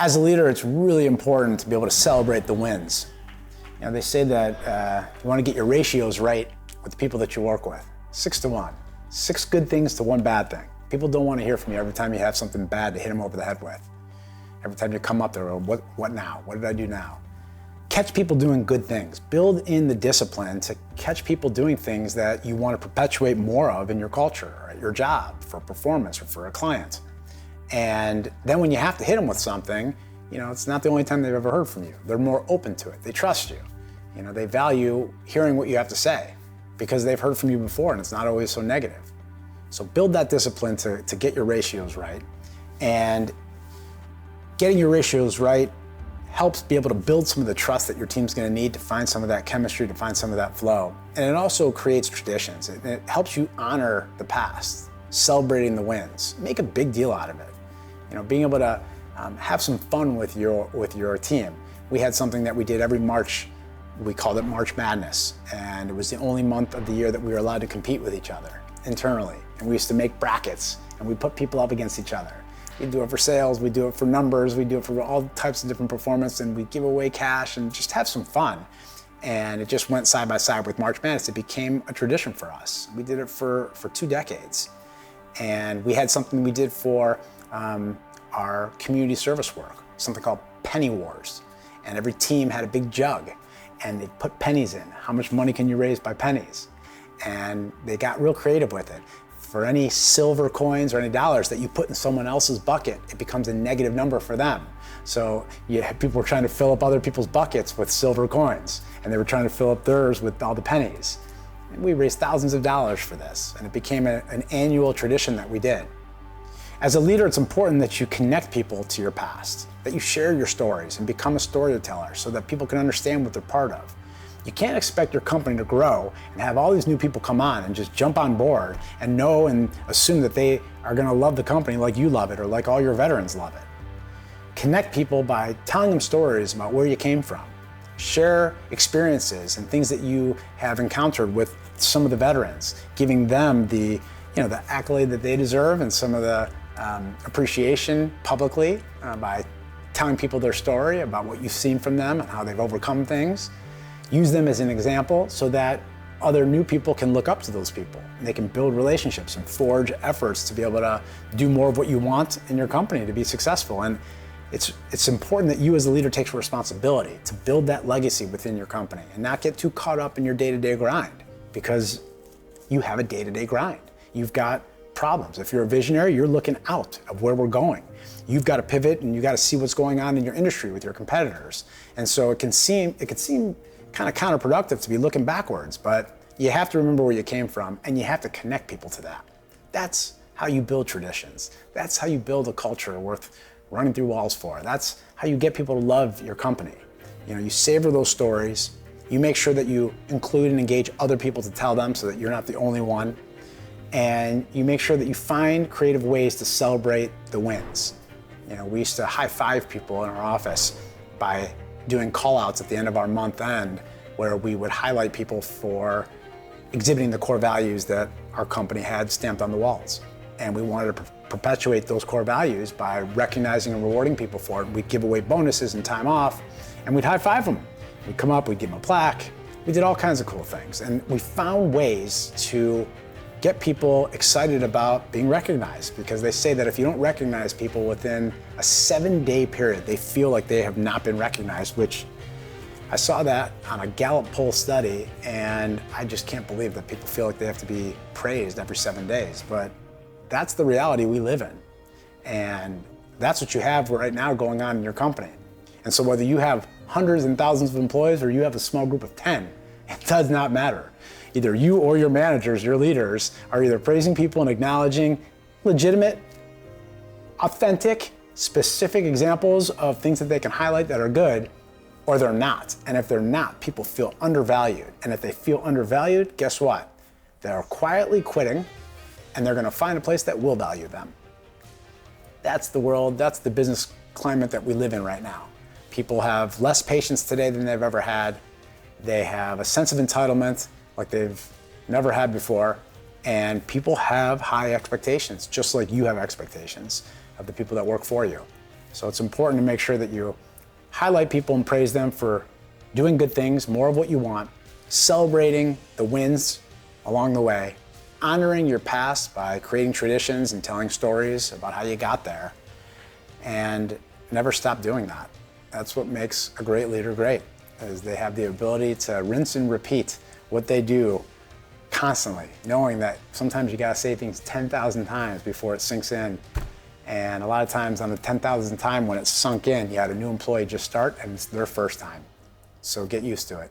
As a leader, it's really important to be able to celebrate the wins. You know, they say that you want to get your ratios right with the people that you work with. 6 to 1. 6 good things to 1 bad thing. People don't want to hear from you every time you have something bad to hit them over the head with. Every time you come up there, what now? What did I do now? Catch people doing good things. Build in the discipline to catch people doing things that you want to perpetuate more of in your culture, or at your job, for performance, or for a client. And then when you have to hit them with something, you know, it's not the only time they've ever heard from you. They're more open to it. They trust you. You know, they value hearing what you have to say because they've heard from you before and it's not always so negative. So build that discipline to get your ratios right. And getting your ratios right helps be able to build some of the trust that your team's going to need to find some of that chemistry, to find some of that flow. And it also creates traditions. It helps you honor the past, celebrating the wins. Make a big deal out of it. You know, being able to have some fun with your team. We had something that we did every March. We called it March Madness, and it was the only month of the year that we were allowed to compete with each other internally. And we used to make brackets, and we put people up against each other. We'd do it for sales, we'd do it for numbers, we'd do it for all types of different performance, and we'd give away cash and just have some fun. And it just went side by side with March Madness. It became a tradition for us. We did it for 2 decades. And we had something we did for our community service work, something called Penny Wars. And every team had a big jug, and they put pennies in. How much money can you raise by pennies? And they got real creative with it. For any silver coins or any dollars that you put in someone else's bucket, it becomes a negative number for them. So people were trying to fill up other people's buckets with silver coins, and they were trying to fill up theirs with all the pennies. And we raised thousands of dollars for this, and it became an annual tradition that we did. As a leader, it's important that you connect people to your past, that you share your stories and become a storyteller so that people can understand what they're part of. You can't expect your company to grow and have all these new people come on and just jump on board and know and assume that they are going to love the company like you love it or like all your veterans love it. Connect people by telling them stories about where you came from. Share experiences and things that you have encountered with some of the veterans, giving them the accolade that they deserve and some of the appreciation publicly by telling people their story about what you've seen from them and how they've overcome things. Use them as an example so that other new people can look up to those people. And they can build relationships and forge efforts to be able to do more of what you want in your company to be successful. And it's important that you as a leader take responsibility to build that legacy within your company and not get too caught up in your day-to-day grind, because you have a day-to-day grind. You've got problems. If you're a visionary, you're looking out of where we're going. You've got to pivot and you got to see what's going on in your industry with your competitors. And so it could seem kind of counterproductive to be looking backwards, but you have to remember where you came from and you have to connect people to that. That's how you build traditions. That's how you build a culture worth running through walls for. That's how you get people to love your company. You know, you savor those stories. You make sure that you include and engage other people to tell them so that you're not the only one. And you make sure that you find creative ways to celebrate the wins. You know, we used to high-five people in our office by doing call-outs at the end of our month end, where we would highlight people for exhibiting the core values that our company had stamped on the walls. And we wanted to perpetuate those core values by recognizing and rewarding people for it. We'd give away bonuses and time off, and we'd high-five them. We'd come up, we'd give them a plaque. We did all kinds of cool things. And we found ways to get people excited about being recognized, because they say that if you don't recognize people within a 7-day period, they feel like they have not been recognized, which I saw that on a Gallup poll study, and I just can't believe that people feel like they have to be praised every 7 days. But that's the reality we live in. And that's what you have right now going on in your company. And so whether you have hundreds and thousands of employees or you have a small group of 10, it does not matter. Either you or your managers, your leaders, are either praising people and acknowledging legitimate, authentic, specific examples of things that they can highlight that are good, or they're not. And if they're not, people feel undervalued. And if they feel undervalued, guess what? They're quietly quitting, and they're gonna find a place that will value them. That's the world, that's the business climate that we live in right now. People have less patience today than they've ever had. They have a sense of entitlement like they've never had before, and people have high expectations, just like you have expectations of the people that work for you. So it's important to make sure that you highlight people and praise them for doing good things, more of what you want, celebrating the wins along the way, honoring your past by creating traditions and telling stories about how you got there, and never stop doing that. That's what makes a great leader great, is they have the ability to rinse and repeat what they do constantly, knowing that sometimes you gotta say things 10,000 times before it sinks in. And a lot of times on the 10,000th time when it's sunk in, you had a new employee just start and it's their first time. So get used to it.